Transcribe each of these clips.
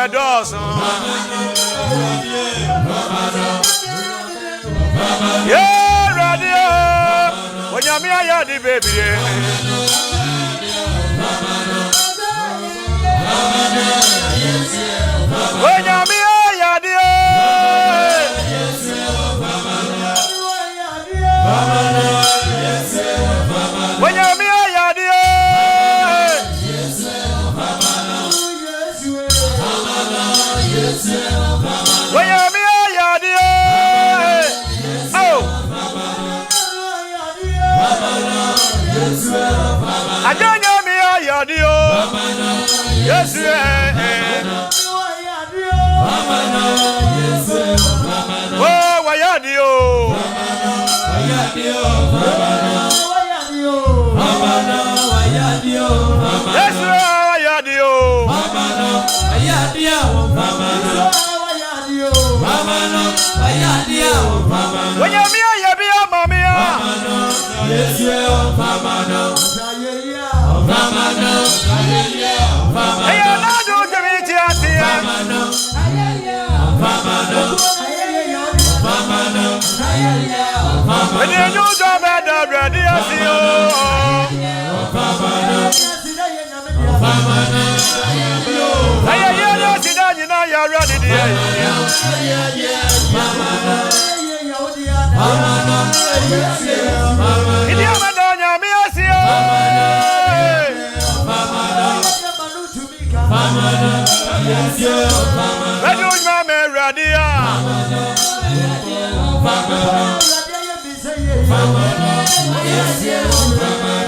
dear Dawson. Yeah, radio. When you're me, I the baby. When you're me, I the. When you're me, I the. When you're me, I the. Oh. I don't know me, I the. Yes, oh, why are you? Yes, why are you? When you're me, I be a mamma. Yes, you hey, I'm not doing the media. When you do job at the radio, I hear you sit down, you know you're ready.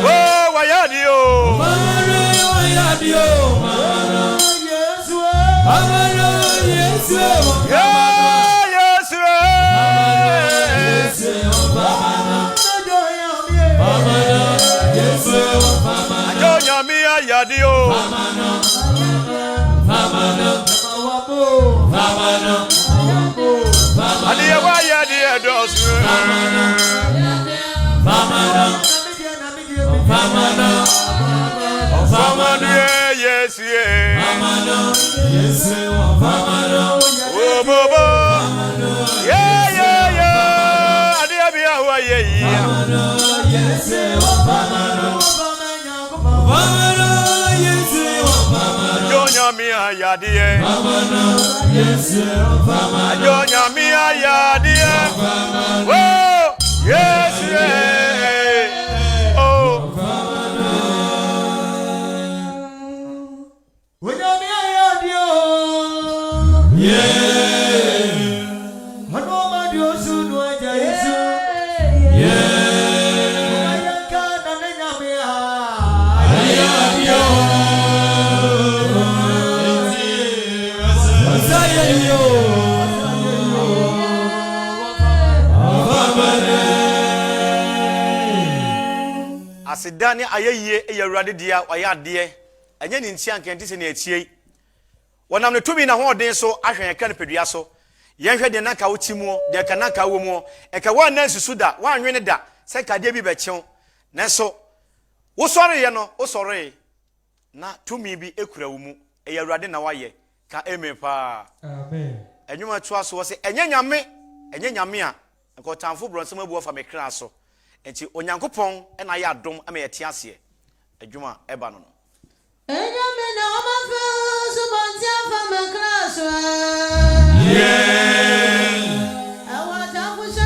Oh, why are you? Yes, Asidani ayeye eyawrade dia oyade enye ni ntia nkenti se na echie wonam ne tumi na hoden so ahwen eka ne pedua so yenhwe de naka wotimuo de ka naka wo mu eka wa na susu da wa anwe ne da se kade bi bechew ne so wo sore ye no wo sore na tumi bi ekura wo mu eyawrade na waye ka emepa amen enwuma to aso wo se enye nyame a ko tamfo bronsem abu ofa mekra so enti onyankopon na ya adom ama ye tiase adwuma eba no no enyame na omafa so bonti afa mekra so yeah awata kusha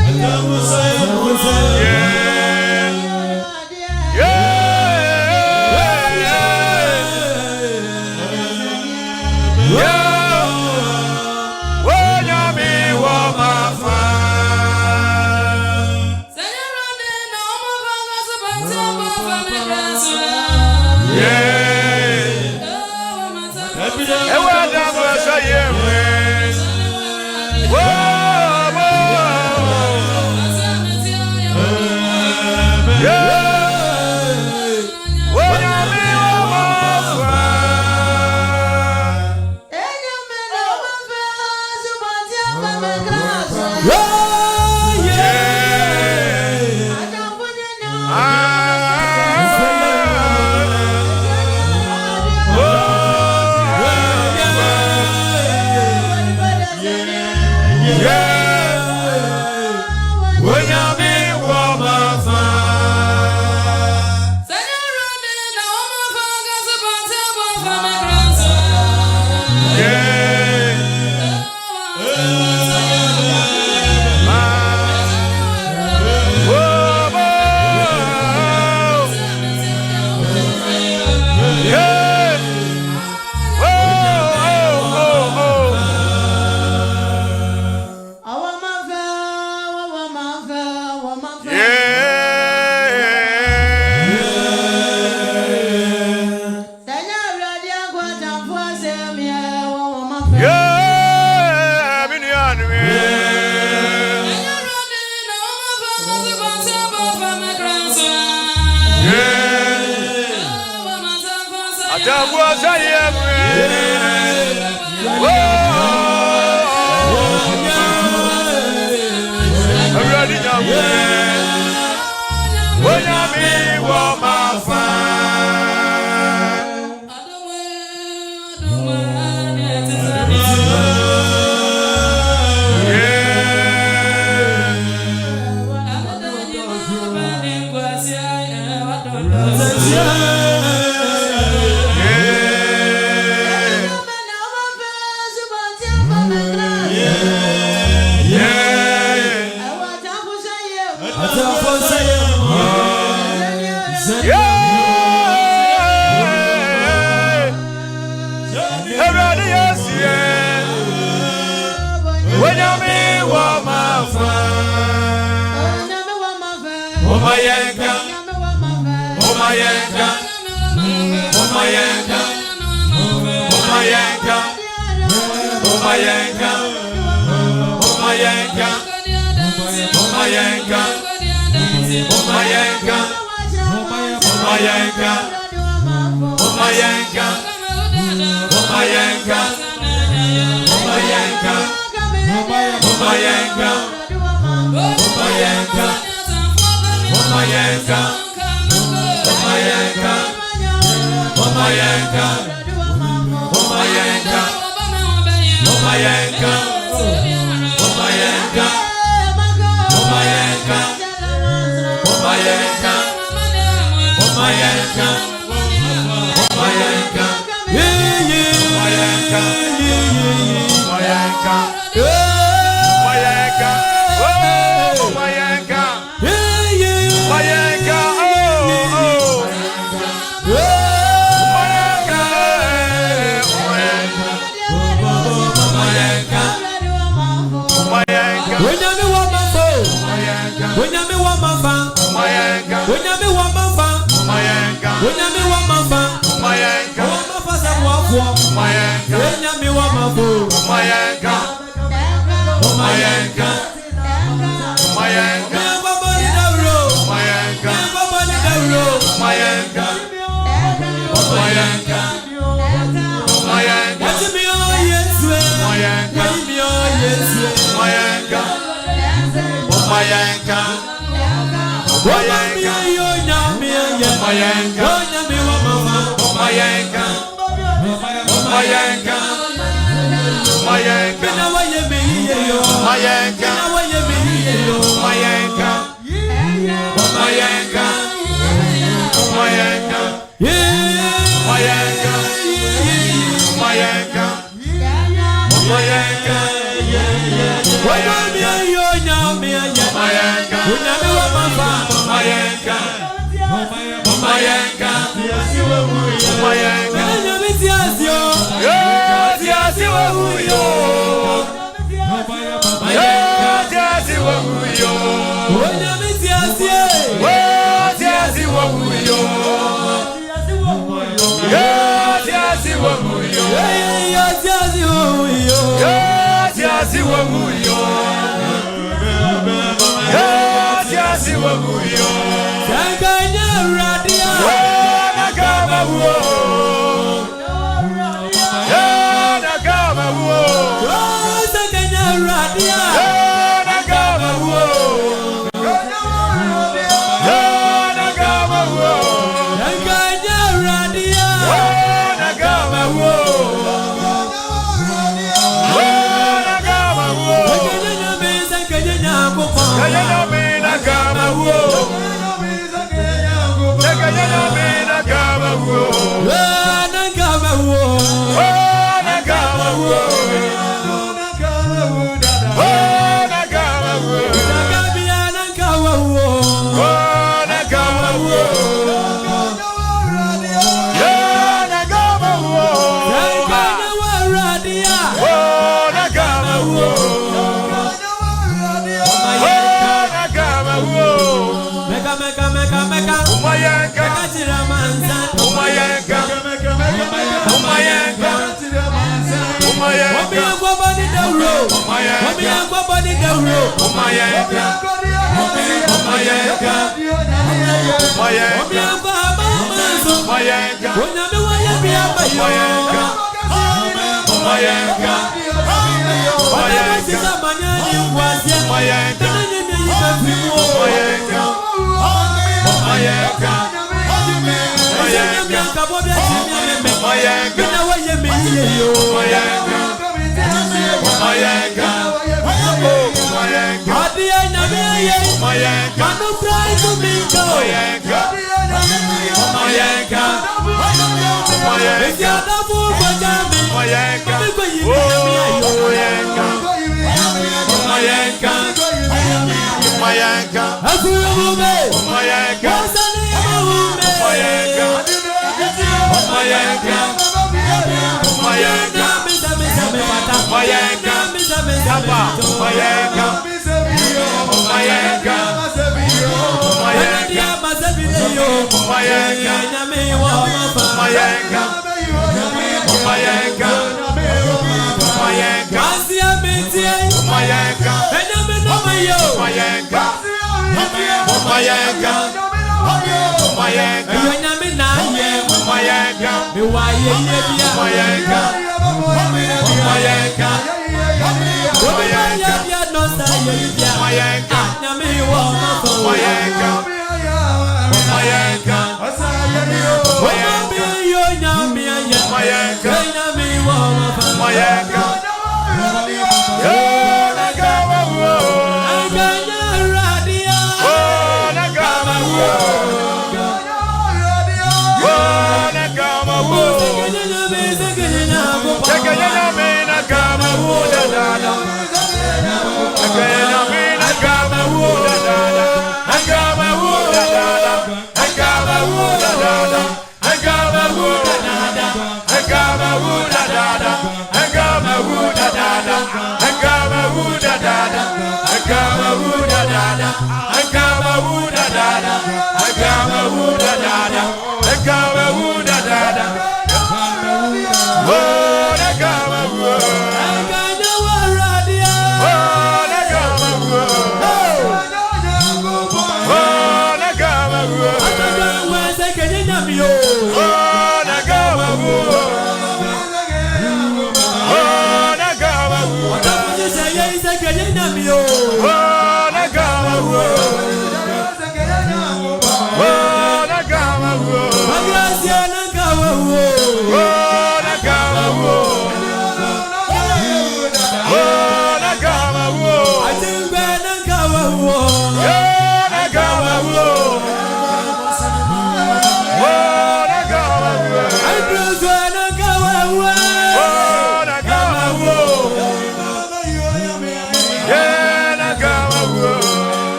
Whoa!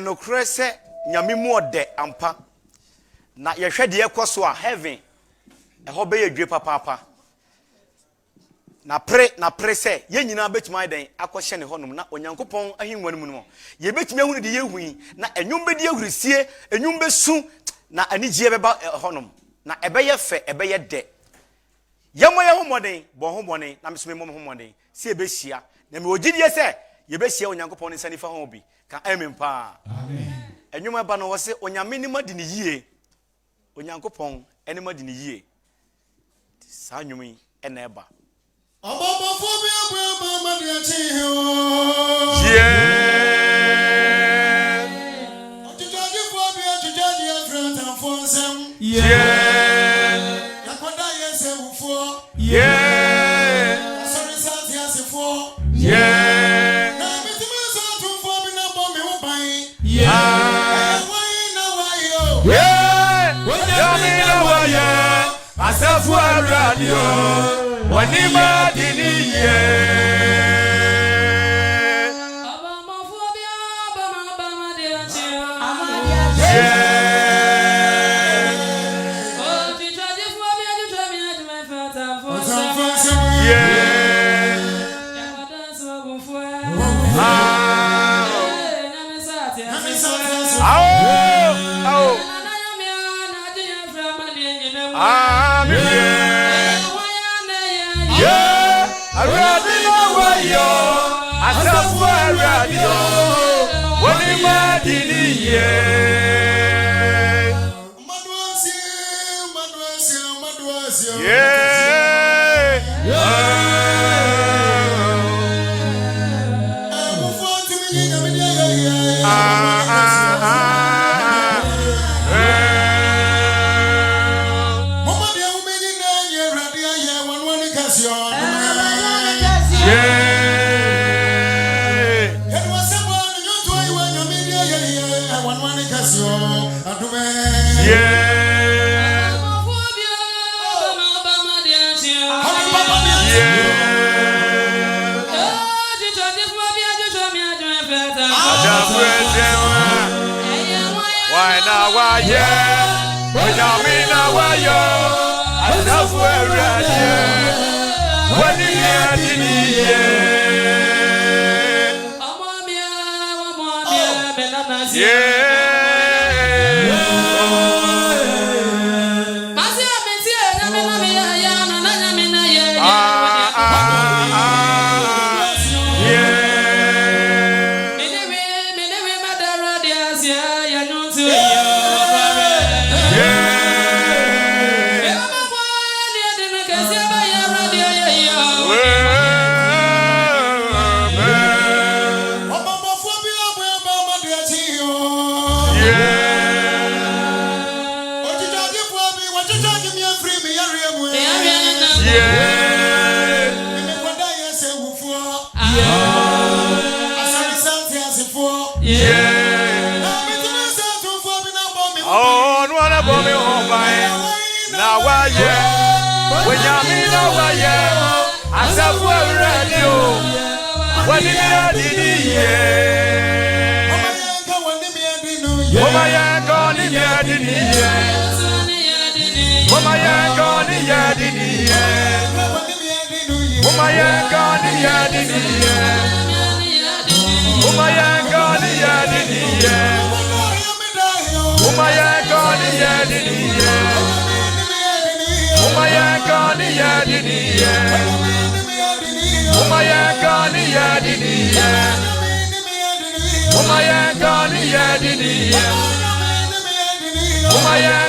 no krese nyame mu ode ampa na yehwede ekoso a heaven eho be yedwe papa na pre se ye nyina betima den akohye ne honum na onyankopon ahinwan mu no ye betima hunu de yehui na enwum be de ahurisie enwum be su na anigye beba honum na ebeye fe ebeye de yemo ye homoden bo homoden na mesome mo homoden se ebehia na me ogidie se ye behia onyankopon nsa nifa ho bi ka amen pa amen enwuma ba no wo se onyame ni madi ni yie onyankopon eni madi ni yie sa nwumi ena eba Ababafobia baba madi achi ho Maya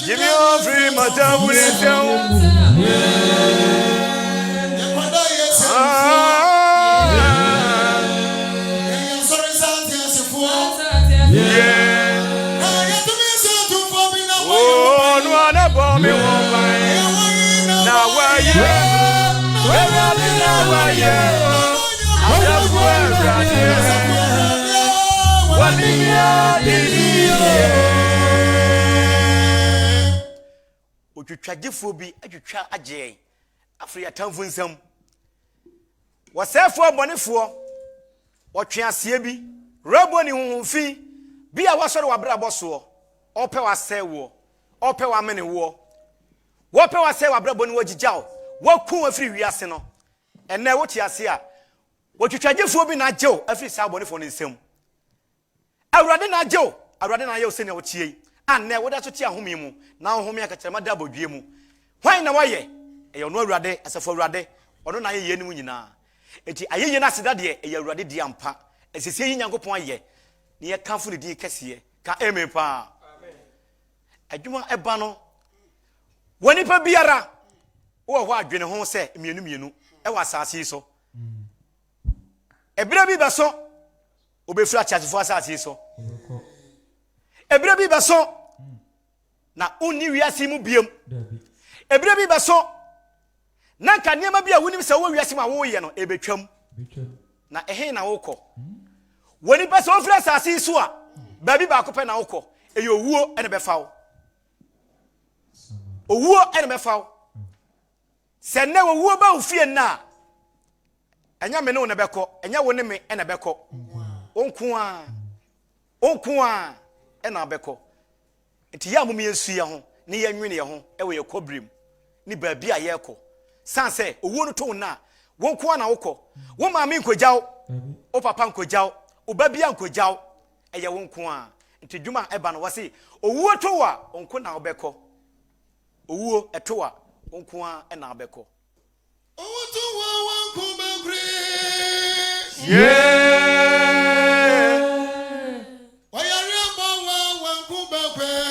Give me all free matter with it down. Oh, no one above me won't mind. Now why you? Where are you now? Why you? I'm just what Otwitwagefo bi atwitwa agye afri atamfo nsam wasefo abonefo otwe ase bi raboni hunfi bi a wasore wabrabo so ope wasewo ope wamene wo wope wase wabrabo ni wagigyaw waku afri wiase no enne wote ase a otwitwagefo bi na agyew afri sa abonefo nsam awrade na agyew awrade na ayew se ne wotie anne woda so tie ahome mu na ahome akakyerema da bodwie mu hwan na waye eyo no awrade asefo awrade ono na ayeye nimu nyina enti ayeye na seda de eyo awrade di ampa esese yi nyankopon aye ne ye kanfo ne di kese ka amen pa amen adwuma eba no woni pa biara wo ho adwene ho se mienu e wa asase so ebira bi baso obefura chachefo asase so ebira bi baso na onni wiase mu biem ebira bi baso na kanema bi a wonim se wo wiase ma wo ye no ebetwam na ehe na wokọ woni baso ofura asase so a ba bi ba ko pe na wokọ eyo owuo ene befawo owuo ene befawo se ne owuo ba ofie na enya me ne wo ne bekọ enya wo ne me ene bekọ onku a ena bekọ enti ya mum yensu ye ho ne ye nwene ye ho e we ye kobrim ni baabi a yɛkɔ san sɛ owuo no to na won ko na wokɔ wo maame nkogyaw o papa nkogyaw o babia nkogyaw ɛyɛ won ko a nti dwuma ɛba no wase owuo to wa onko na wobɛkɔ owuo ɛto a onko a ɛna wobɛkɔ owuo to wa wanko bɛkure wayare aba wa wanko bɛkure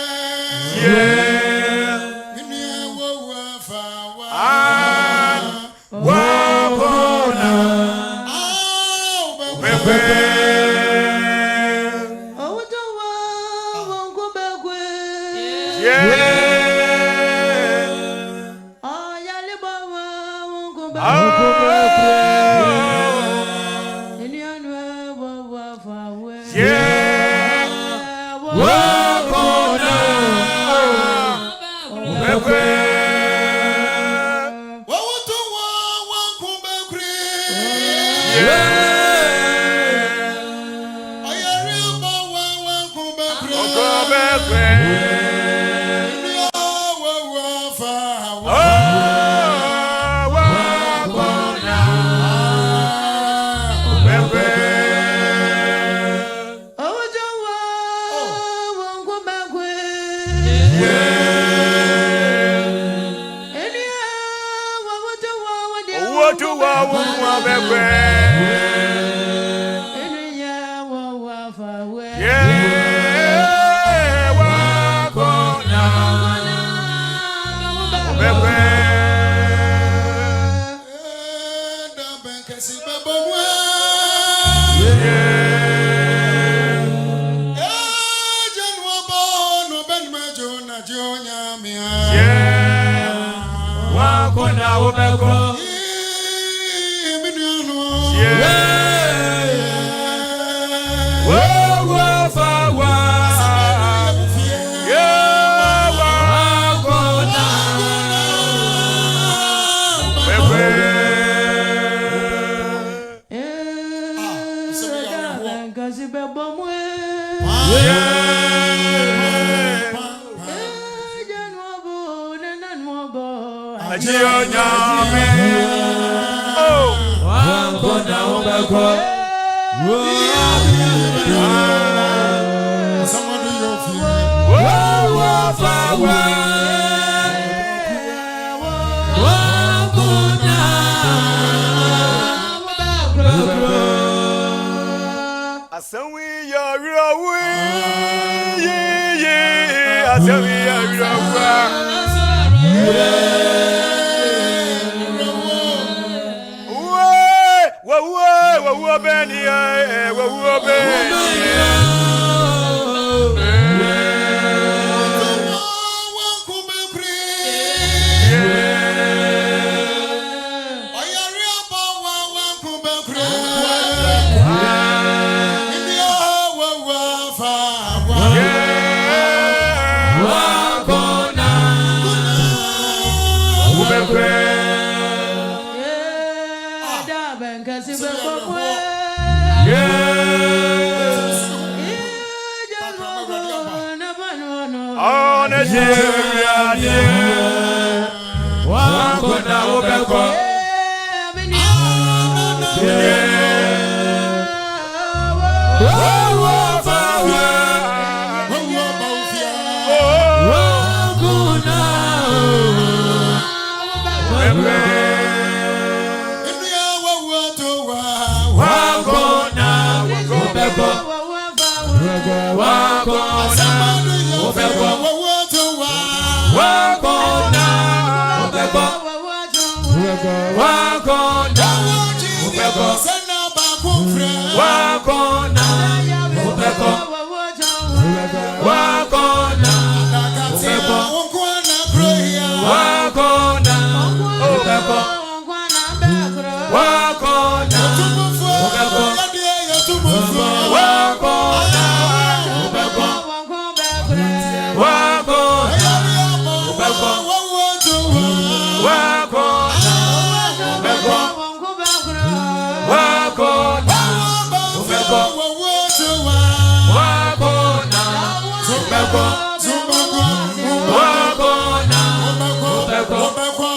Wako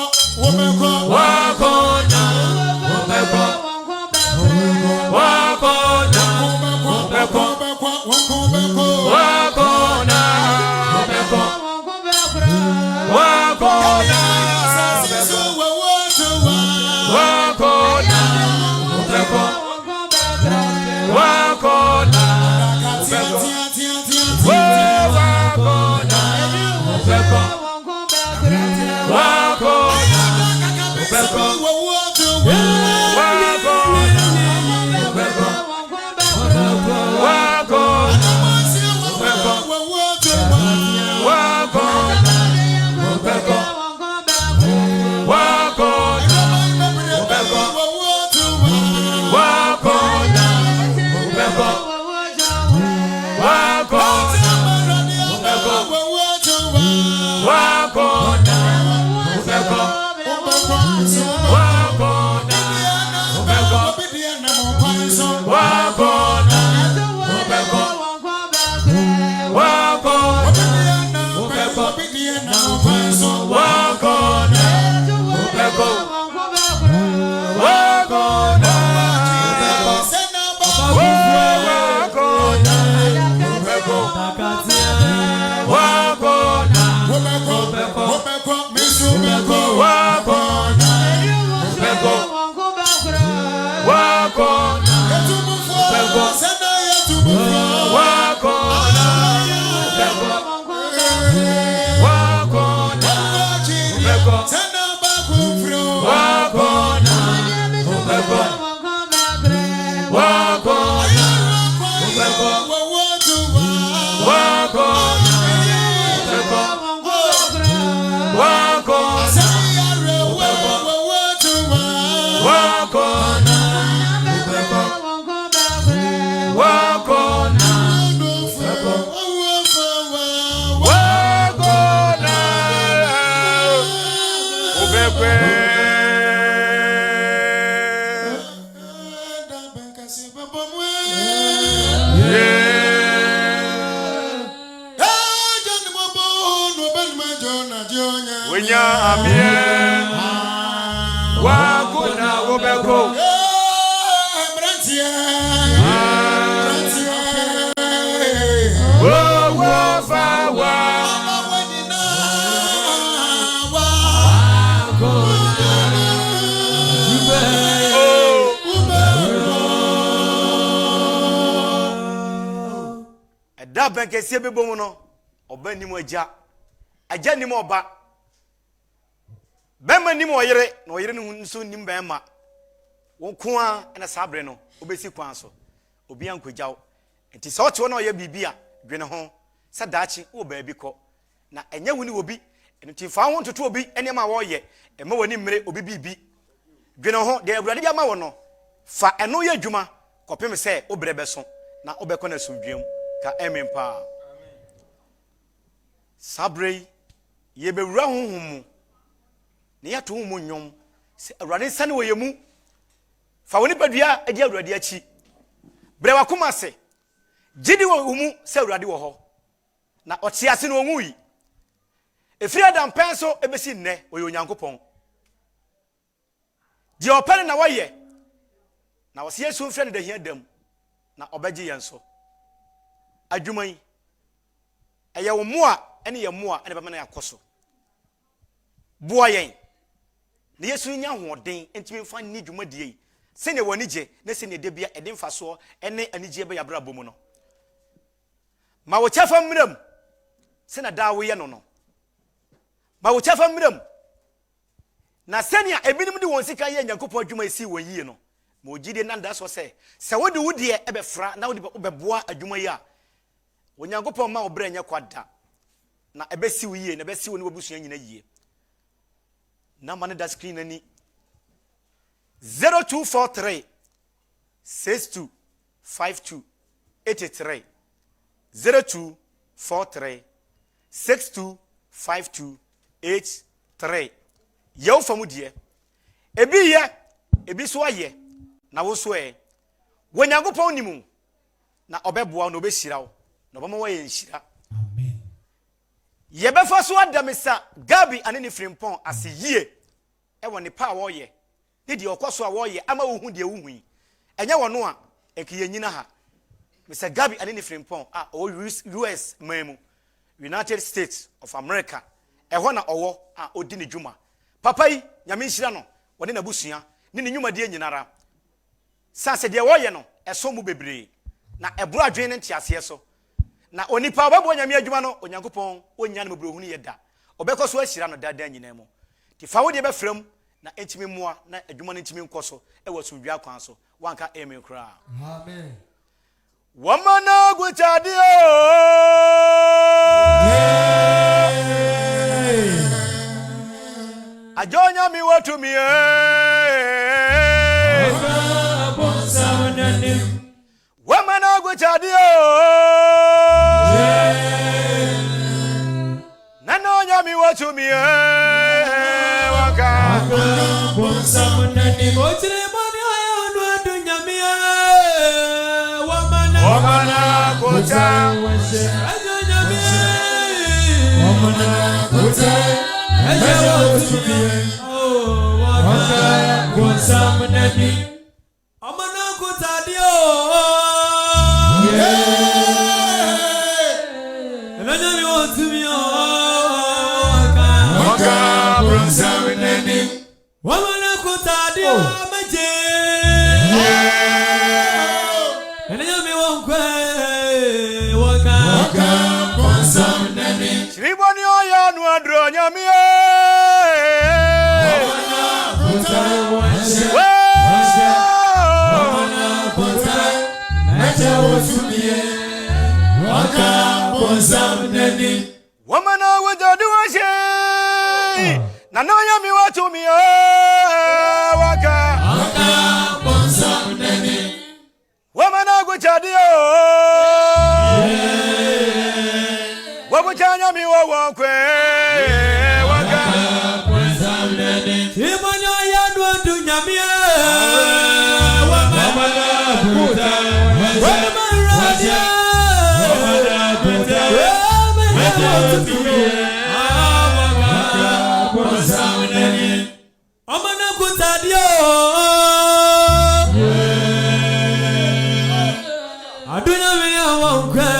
Benkesi bebo no oba nim aja nim oba bema nim oyere na oyere ne nso nim bema wonko a na sabre no obesi kwan so obi ankogyaw enti se ote wo na oye bibia dwene ho se daachi wo ba bi ko na enya woni obi enti fa ho ntoto obi ene ma wo ye ema woni mmere obi bibi dwene ho de awurade bia ma wo no fa eno ye adwuma kopem se obre beso na obekọ na sumdwem ka amen pa sabre ye bewura honhom ne yato ho nyom se awurade sane wo yemu fa woni padua adi awurade achi bre wakoma se gidi wo humu se awurade wo ho na ote ase no onwui efiri adam penso ebesi nne oyo onyankopon di opere na waye na wose yesu mfre ne dahia dam na obegye yenso adwuman eye wo mo a ene ye mo a ene bema na yakoso boa yen na yesu nya hoden entimi mfa ni dwumadie se ne woni je na se ne de bia ede mfa so ene anije be yabra bomu no ma wo chafa mram se na dawo ye no no ma wo chafa mram na senia ebinim de won sika ye nyankopon adwuma isi won yie no ma ogide nanda so se wodi wodie ebe fra na wodi beboa adwuma yi a onyankopon ma obra nya kwada na ebesi wiye na ebesi woni wobusu nyina yie na mane da screen ani 0243 6252 83 0243 6252 83 yew famu die ebi ye ebi so aye na wo so e wonyankopon nimu na obeboa na obesira wo na obama wo ye nshira amen yebefa so adamisa gabi ane ne frimpon ase yie e woni pa wo ye ne die okoso a wo ye ama wo hu die wo hu enye wono a enke ye nyina ha Mr. Gabi ane ne frimpon US memu United States of America ehɔ na ɔwɔ odi ne dwuma papa yi nyame nhira no wɔde na busua ne ne nnwuma die nyinara sanse de wɔyɛ no ɛso mu bebree na ɛbro adwen ne ntiaseɛ so na onipa ɔbɛbɔ nyame adwuma no onyankopɔn onya no mebrohunu yɛ da ɔbɛkɔ so ahyira no dada nyina mu ti fa wo de bɛfrɛm na entimi moa na adwuma no ntimi nkɔ so ɛwɔ sumdwa kwan so wanka amen kra Amen. Wamana gutadio Ajonya mi watu mi Wamana gutadio Nanonya mi watu mi Waka Wamana kota Wamana kota Shriboni oya nu adro nyami Wamana wajadu washe na no nyami watu mi waka Wamana guchadio Wabuchanya mi wawankwe waka Imanyo ya ndu nyami Wamana kuta Wamana kuta Wamana kuta dio Adunya mi wawankwe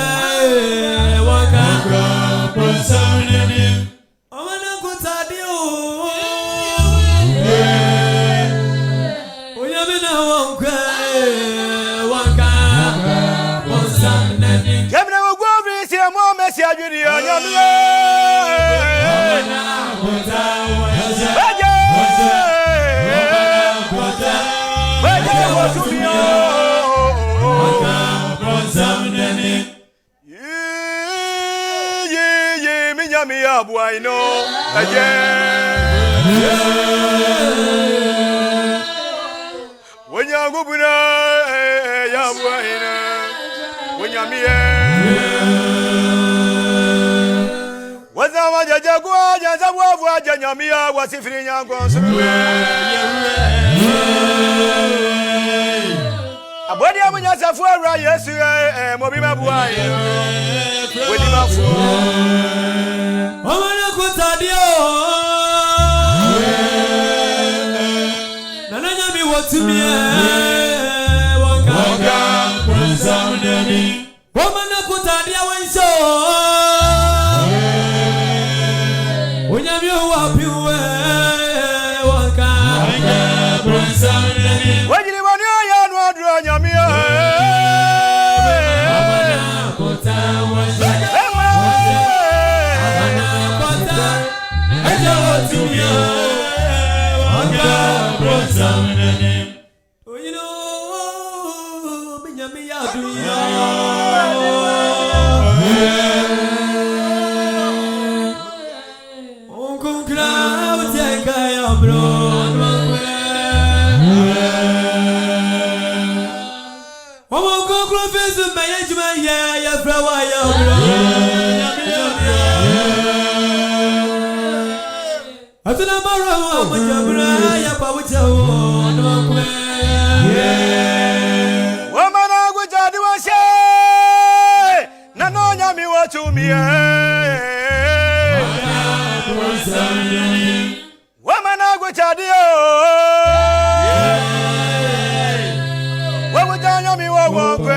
Messi ajuri anyami minyami abuwa ino aje wanyagubuna yabuwa ina wanyami Wazama jajagua jazabwa vwa janyamia wasifiri nyango nsumwe Abodi amunyasa fuwa Yesu mobima buwaye Wedima fuwa Wamana kutadio Nananyami watumie Wanga Wamana kutadia wenso Wajili wani ya nuadru nyamia Wamana gujadi washe Nano nyami watumie Wamana gujadi Wamujanya mi wawakwe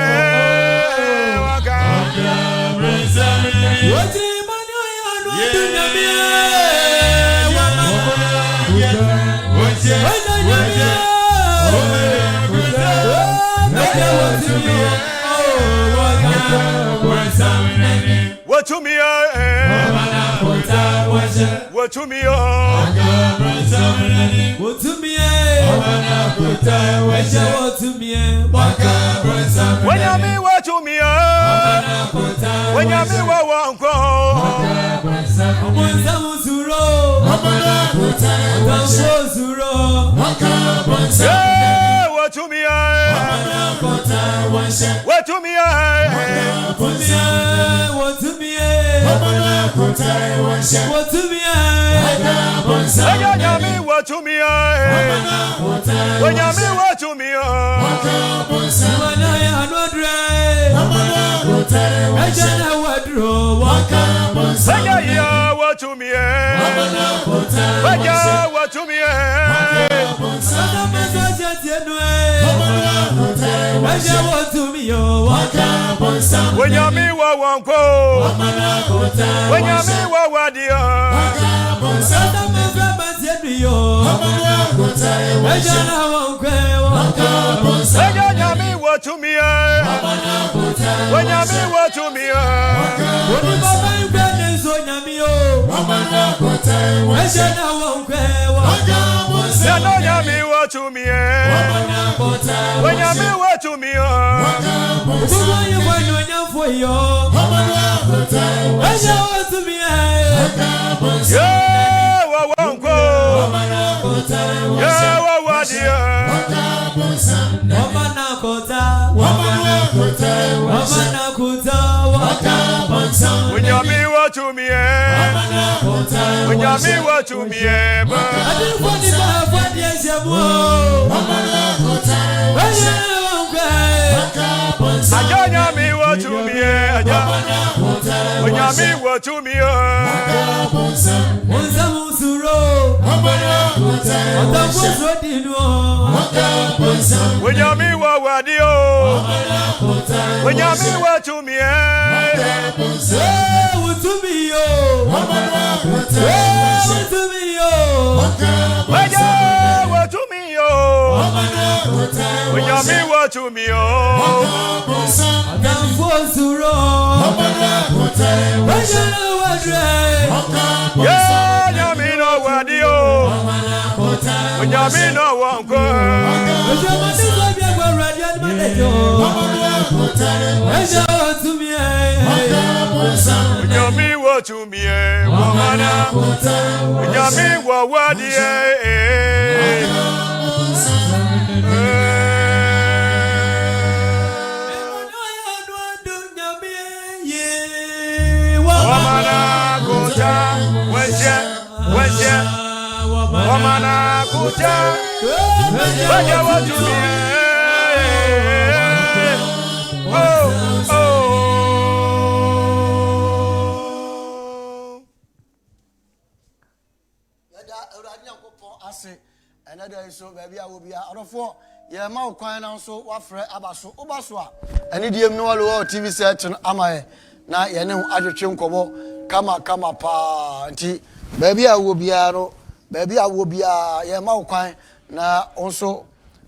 Another so baby I will be out of 4 yeah ma kwan na so wa frɛ abaso obaso a ɛne die mu no walo TV set no amae na ye ne adwetwe nkɔbɔ kama pa nti baby a wo bia no baby a wo bia ye ma kwan na onso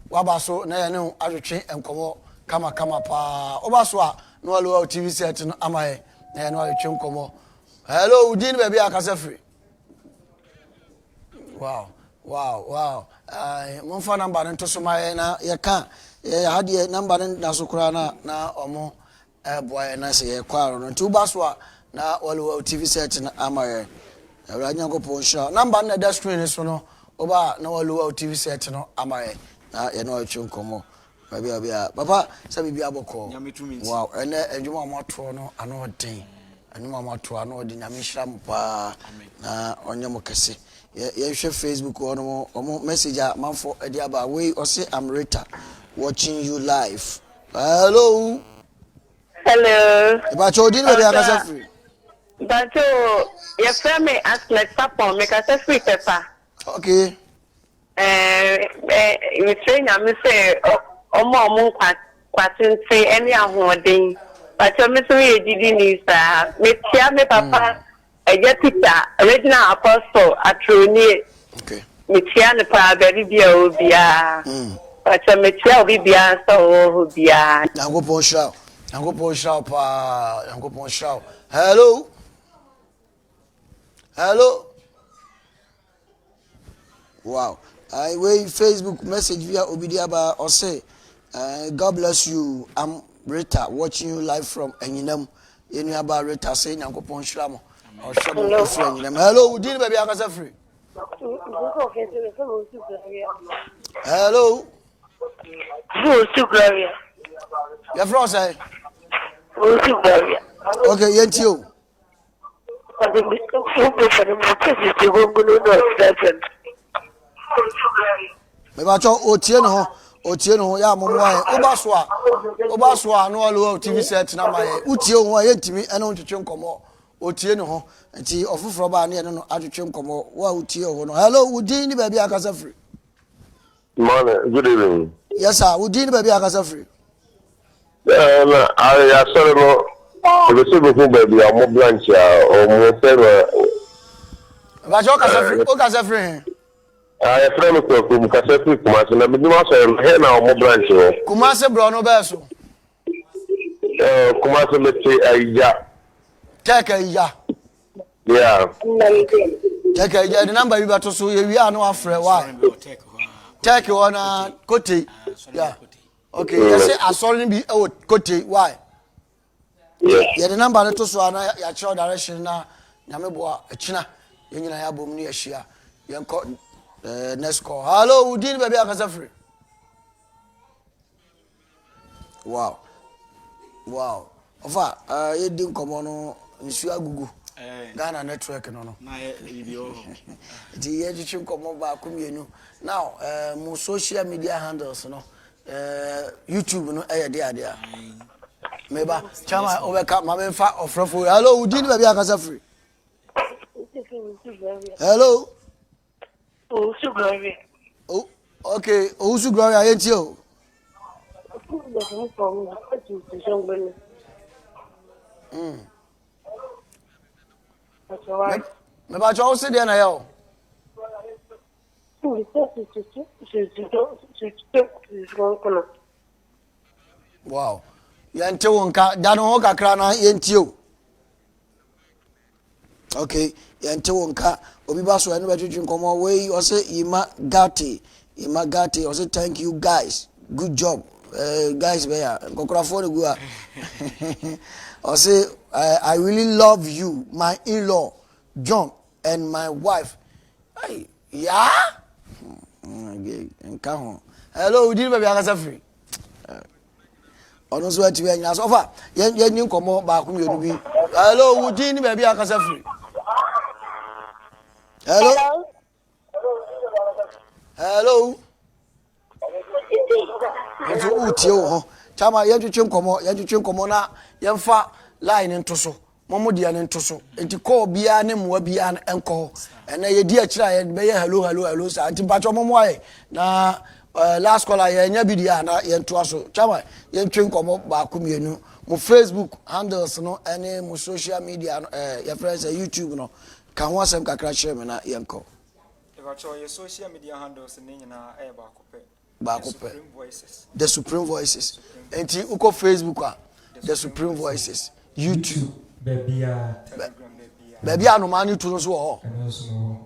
wabaso na ye ne adwetwe nkɔbɔ kama pa obaso a no walo TV set no amae na ye ne adwetwe nkɔbɔ hello udin baby akasa free wow mon fa number nto so my na ye ka hade number na so kura na omo boy na se ye kwaro no nti uba so a na wale TV set na amaye awra nyankopon sha number na da screen so no oba na wale TV set no amaye na ye no atwe nkomo bia papa se bibia boko wow ene enjuma mato no ano den enjuma mato ano de nyame hira mpa na onyemo kese ye share Facebook or message manfo ediaba we or say I'm Rita watching you live. Hello. But you didn't be free. But your family ask like papa make us free pepper. Okay. We train am say omo kwatin say any ahoden. But you me so ye didi ni sir. Me tia me papa get teacher, original apostle at Rooney. Okay. Michian pa baby bia. But Michelle bia so bia. Yankopon shout. Yankopon shout pa. Yankopon shout. Hello. Hello. Wow. I wait Facebook message via Obidiaba or say, God bless you. I'm Rita watching you live from Enyinam. You know about Rita saying Yankopon Shlamo. Or Shlamo. Hello, did baby Akasa free? Hello. Your friend say? Okay, yentio. Mebacho otie no ya momwa obaswa no all TV set na maye utie ho yentimi ene ntwetwe nkomo otie no ho nti ofoforo ba na no atwetwe nkomo wa utie ho no. Hello, udin ni baby Akasa free? Morning, good evening. Yes sir, udin ni baby Akasa free? I saw no the super baby am branch o mo fero. Mebacho Akasa free. I friend ko Akasa free kuma so na bi ma so he na o mo branch o. Kuma se bro no be so. Kuma so meti aija. Take ya. Yeah. Take ya the number you better so you are no afre why? Take on Kote. Yeah. Okay, you say asori bi Kote why? Yeah, the number to so na ya show direction na nyame boa echina yenyina ya bom ni ahia. Yenko next call. Hello, Udin baby Akasa free. Wow. Wow. Ofa, yedin komo no nsu agugu. Ghana network no. Na video. Di yeji komo ba kumienu. Now, mo social media handles no. YouTube no there. Meba, chama obeka mamenfa ofrofo. Hello, Udin baby Akasa free. Hello. Oh, Gloria. Oh, okay. Oh, Gloria, ain't you? That's all right. Me ba cho se de na yo. Wow. Yante wonka da no ho kakra na yenti o. Okay, yante wonka obi ba so ene betwetwe nkomo we o say Ima Gati o say thank you guys. Good job. Guys be ya kokrafo ne gu a. O say I really love you, my in-law John and my wife. Hey, yeah? Hello, we didn't baby Akasa free. Ono so ati we nya so fa ye nyi nkomo ba ku mienu bi. Hello, we didn't baby Akasa free. Hello. Hello. Etu utie wo ho. Chama ye twetwe nkomo na ye mfa line nto so. Momo dia ne nto so. Enti call bia ne moa bia enko. Ena ye di akira ye be ye hello sa. Enti bacho momo aye na last caller ye nya bi dia na ye nto aso. Chama ye twetwe nkomo ba ku mienu. Mo Facebook handles no ene mo social media no your friends YouTube no. Kan ho asem kakra share me na ye nko. Bacho your social media handles ne nyina ba ko pe. The Supreme Voices. Enti uko Facebook The Supreme Voices. YouTube. Baby anomani tu no so ho.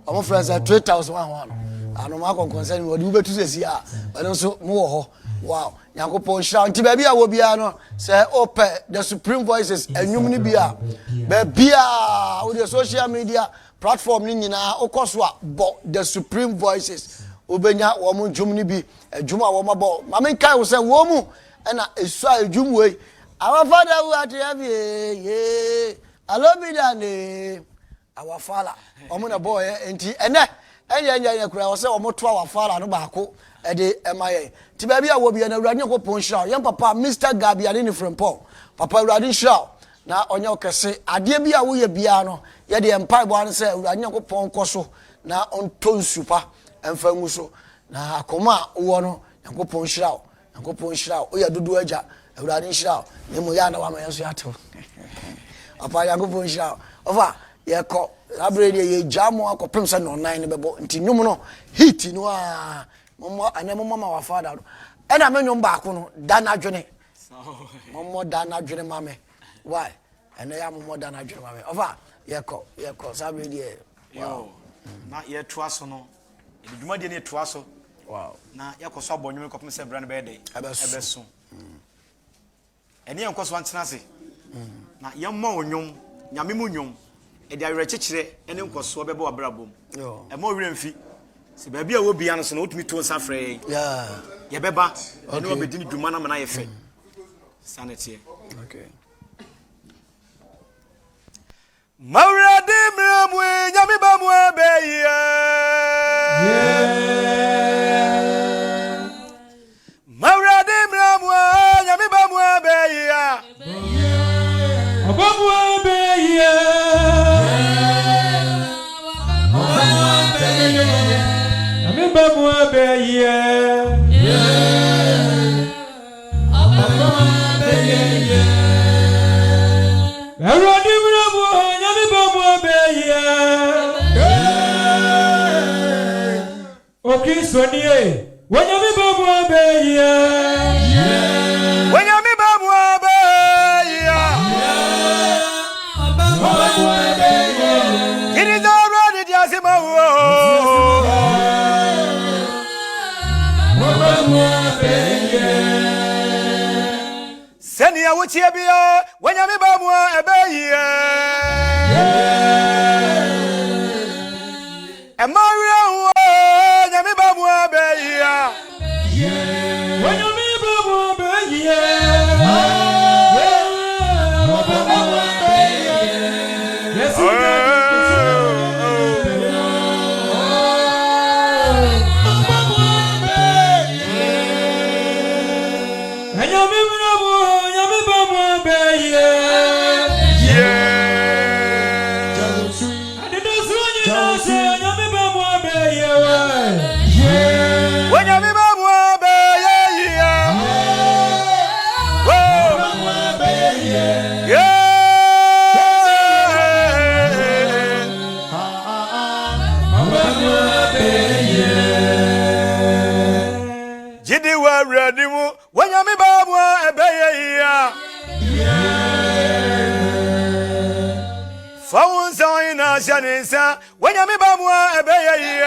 Omo friends 3001. Anoma kon concern we do betu sesi a. Eno so mo wo ho. Wow. Yankopon sha nti baby a wo bia no say ope The Supreme Voices enwum ni bia. Baby a wo the social media platform ni nyina okoso a bo The Supreme Voices. Obenya wo mo dwum ni bi adwuma wo mabo. Ma men kai wo say wo mu na esu a adwum we. Our father who at ye alobidane our father omuna boy enti ene enya kura wo se omoto our father no baako e de emaye ti ba bia wo bia na urade Yakopon sha yam papa Mr. Gabiane ni Frempong papa urade sha na onye okese ade bia wo ye bia no ye de empai bo an se urade Yakopon koso na onton supa emfa nguso na akoma wo no Yakopon sha o ya dudu agya urade sha nemo ya na wa ma yeso yato apa Yakopon sha ofa yɛkɔ abrɛ deɛ yɛgya mo akɔpem sɛ no 9 ne bɛbɔ nti nnwom no heat no a mo ma wa father no ɛna me nnwom baako no da na dwene mo da na dwene ma me why ɛna ya mo da na dwene ma me ofa yɛkɔ sabrɛ deɛ yo na yɛtoa so no edwuma deɛ ne toa so wow na yɛkɔ so abɔ nnwom kɔpem sɛ bra no bɛyɛ dɛ ɛbɛso ɛne yɛnkɔ so antena se na yɛmma wo nnwom nyame mu nnwom ɛde awerɛ kyekyerɛ ɛne nkɔsoɔ bɛbɛ wɔ brabom ɛma ɔwerɛ mfi sɛ baabi a wɔbia no so na wotumi to nsa frɛ yɛbɛba ɛne wɔbɛdi ne dwuma no ma na yɛfɛ sane teɛ mawurade mmira mu nyame ba mu abɛyia mawurade mmira mu nyame ba mu abɛyia Abamu abɛyia nyame ba mu abɛyia Awurade mmira mu nyame ba mu abɛyia Okristonie wanyame ba mu abɛyia wanyame ba mu abɛyia It is already the Asima. Senia Wuchia, when you mean Bamwa, a bay. And Mario, Yami Bamwa, bay. When you mean Bamwa, When you mean Bamwa, a bay. Phones are in a Janisa, when you mean Bamwa, a bay.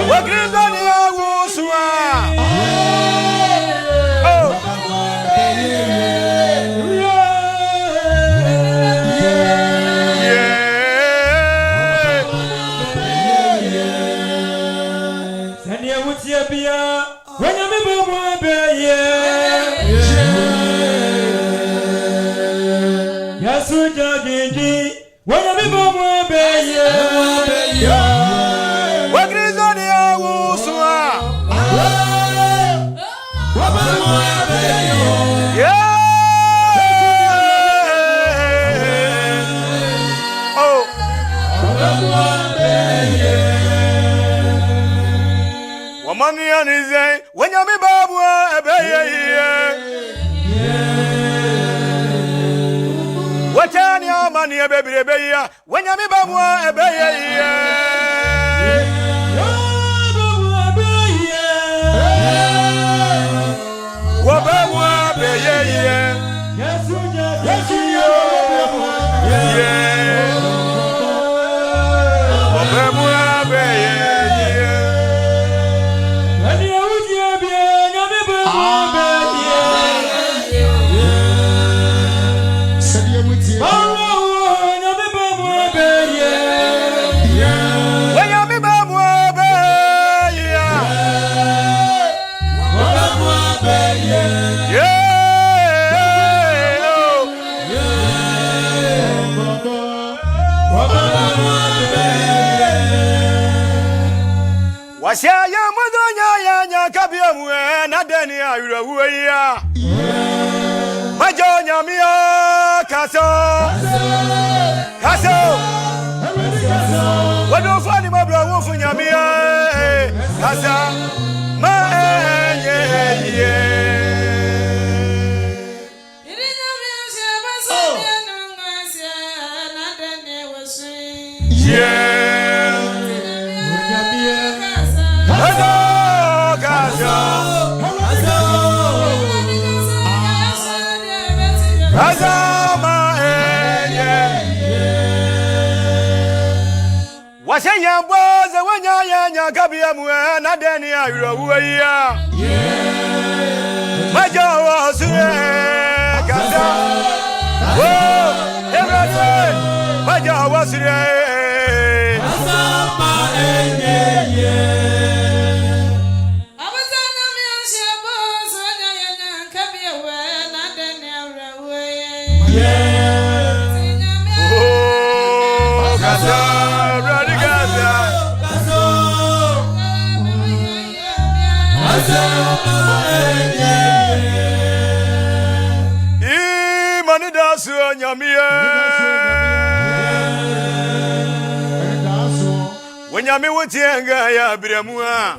What is on your Wusua? Oh, Send you with your beer. When you mean Bamwa, when you be born, baby, what is on your Wusua? Oh, woman, when you be born, baby. What any money a baby when you mean Bamwa a bay. What Bamwa bay. Yes, what Bamwa bay. Wasia ya mudonya ya kabiamu na deni ayurawuya majonya mia kaso wado fani mabra wo funya mia kasa ma ye Azama enye Wasenya boze wanya nya kabia mu na deni ayro wuya Majawa sure kasa Oh Ebrate Majawa sure Azama enye Manida su nyamie Wanyame wotienga ya biremua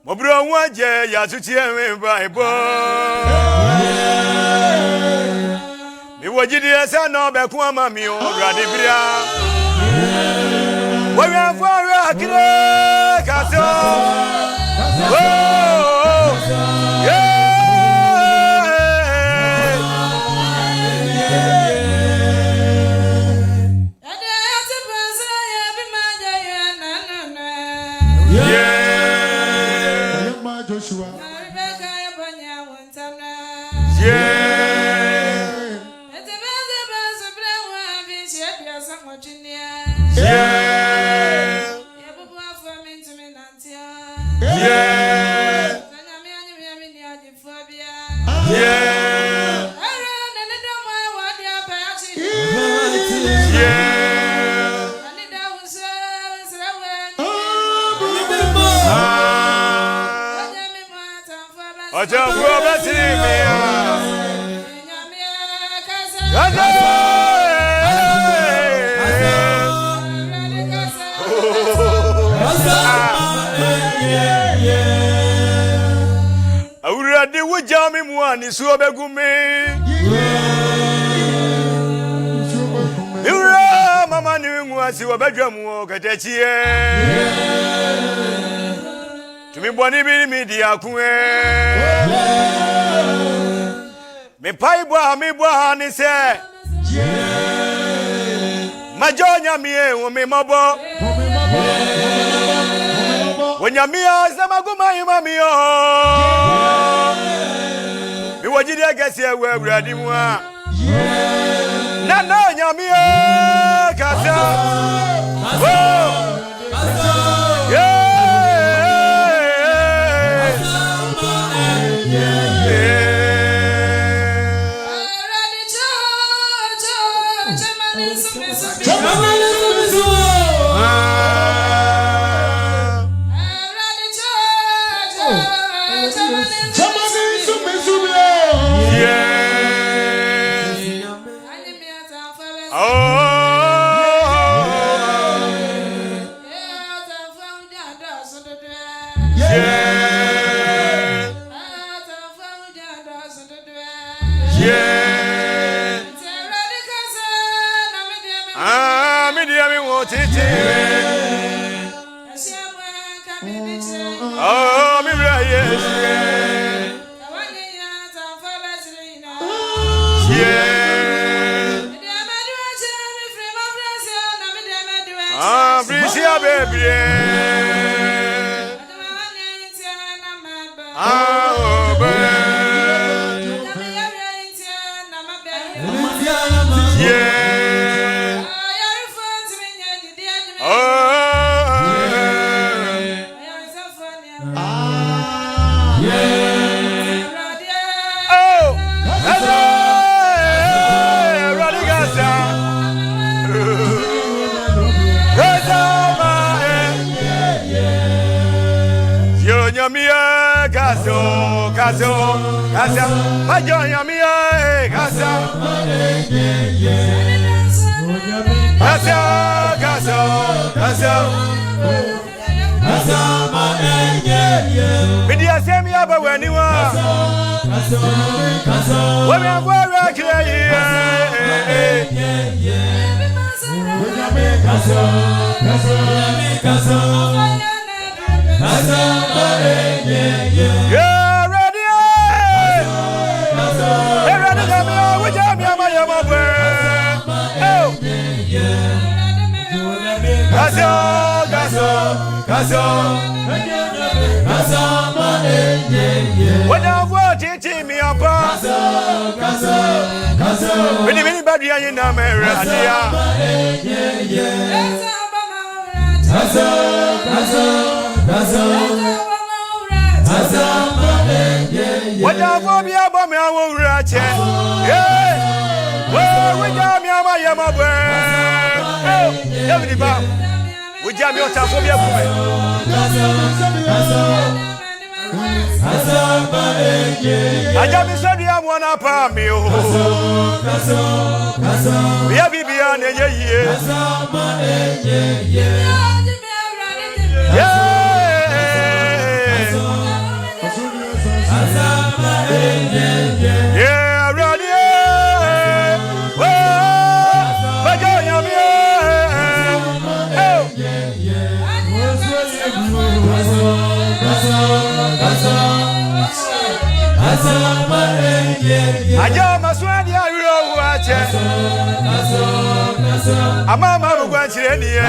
Mobro waje ya tutie Bible Mi wajidi esa no be ku amami o rade bria Wanya fwa akire kaso Yeah Awurade wujami muani so begumi Ura mama ni nwasi obedwamu okatachie Tumi boni bi mi di akue Me paibwa mi bwa ni se Majonya mie wo me mabo Wanyamia sema guma imamio Mi wajidi agasi ewe uradi mwa Nana nyamia kasa Kasa, majonya mia, kasa, kasa, kasa, kasa, kasa, media semi aba waniwa, wami angwa kile kasa, When I watch it, me up. When you mean bad, you know, what I want me about me, I won't ratchet. Yeah, well, we got me on my yama. We jam your top of your woman. I jam is sorry, I want up on me. We have been beyond a year. Yeah, ready. I jam a swan, you will watch it. A mamma will watch it in the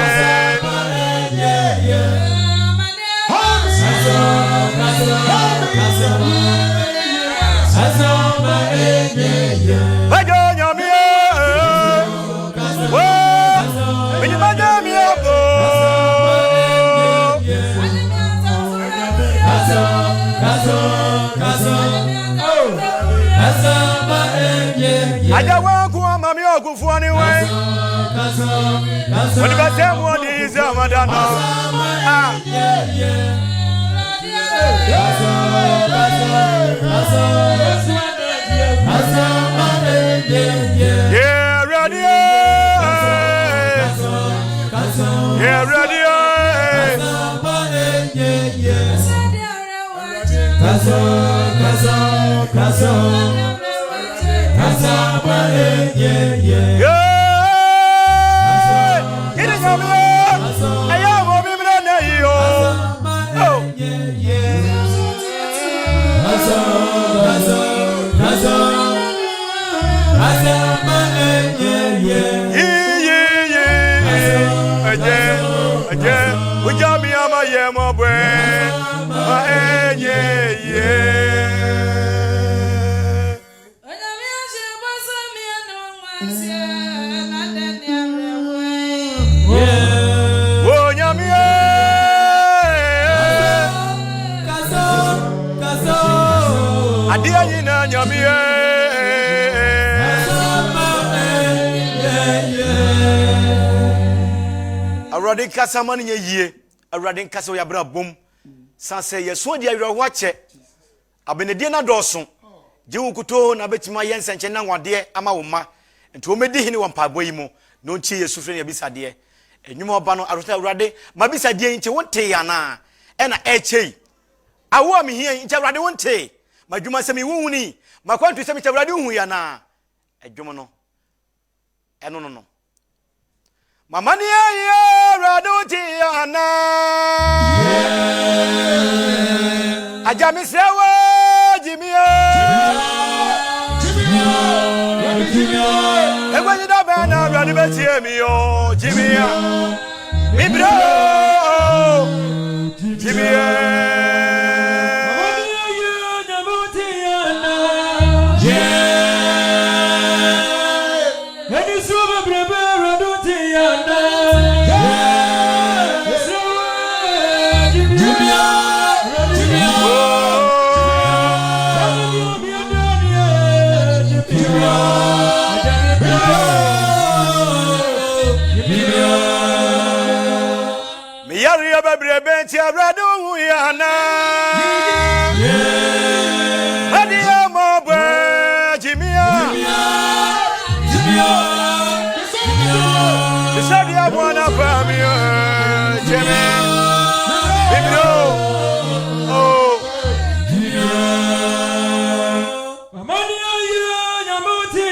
I don't want to come on your good for anyway. When you got them one is a madonna. Yeah, ready. Yeah, ready. We got me on my yama brain. Arade kasa man ye yie arade kasa ya bra bom sanse ye so dia yero wache abenedie na doso jewu kuto na betima ye nsenche na nwade ama wo ma nti o medi hini won pabo yi mu no nchi yesu fre ne bisade enwuma oba no arota arade ma bisade nchi wonte ya na e na echei awo mi hie nchi arade wonte madwuma se mi wunhuni makwantu se mi arade hu ya na edwom no eno no Mama ni ya raduti ana Ajami sewa jimia Ewa jida bana radu beti emiyo jimia Mibro jimia Benti abrado yana Adia mobe jimia Sadia bona famio jeme Bibro oh Mamani ayo nyamuti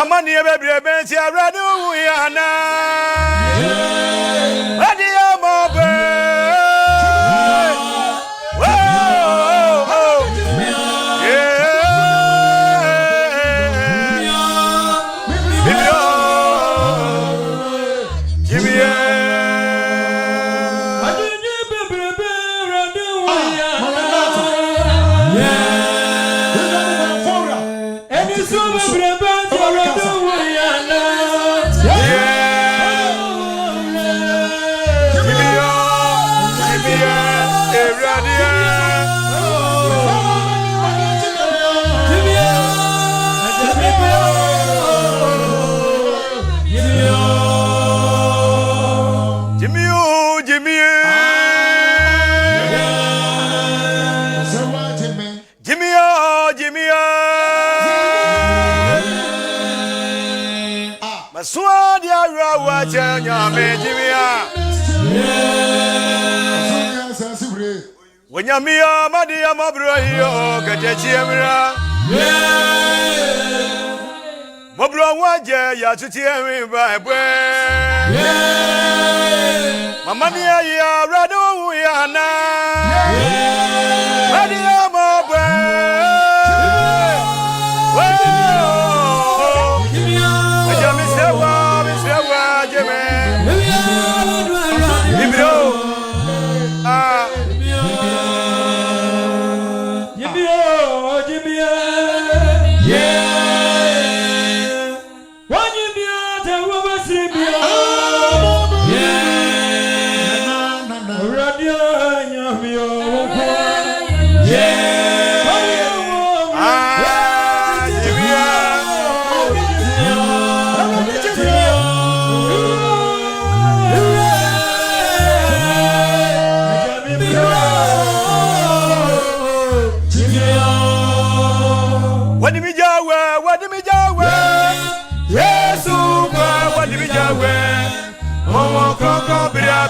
Wamani bebre bensi aradu yana. Adi amobe. Swadia rawa chanya mejimia Wanyamia madia mabrohio katechiemira Mabro waje ya tutiemi baebwe Mamania ya rado yana Madia mabwe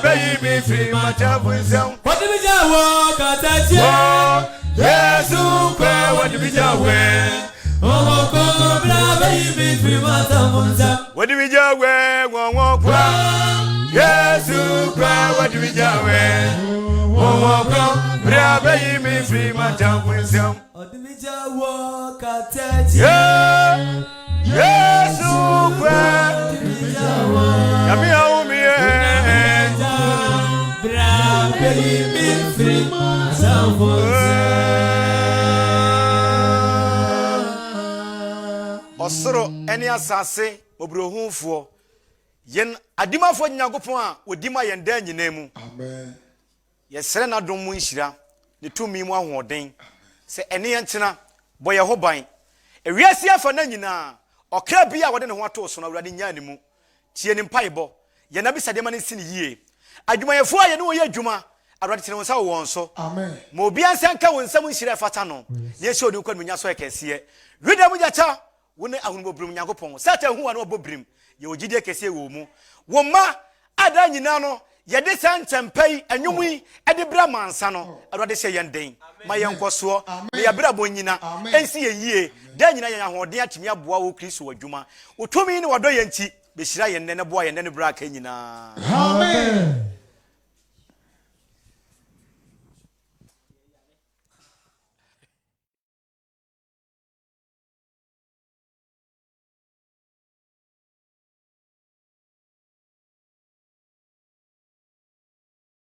Baby, free my job with them. What did you walk at that? Yes, what did you wear? Oh, baby, free my job. What did you wear? One walk. Yes, what did you wear? Oh, baby, free my job with them. What did you walk at that? Yes, what did you wear? Osoro eni asase obrohunfo yen adimafo nyagopon a odima yen da nyinemu amen yesere na dom mu nhira ne tumi mu ahoden se eni yentena boye ho ban ewiase afa na nyina okra bia wode ne ho ato so na awrade nya ne mu tie ne mpaebo ye na bisade ma ne sini yie adwumayefo a ye ne wo ye adwuma awrade tene wonsa wo wonso amen ma obi ansanka wonsam nhira fata no ye se odi kwanu nya so ekese wida mu jacha wone ahunbobrim nyagopon sata hu anu obobrim ye ogide kese wo mu wo ma ada nyina no ye de santempai anwumi ede bra mansa no awrade se yenden ma ye nkoso me ya bra bonyina ensi ye yie da nyina ye ahoden atimi aboa wo Kristo wadwuma utumi ne wado ye nti be hira ye nne ne boa ye nne ne bra ka nyina amen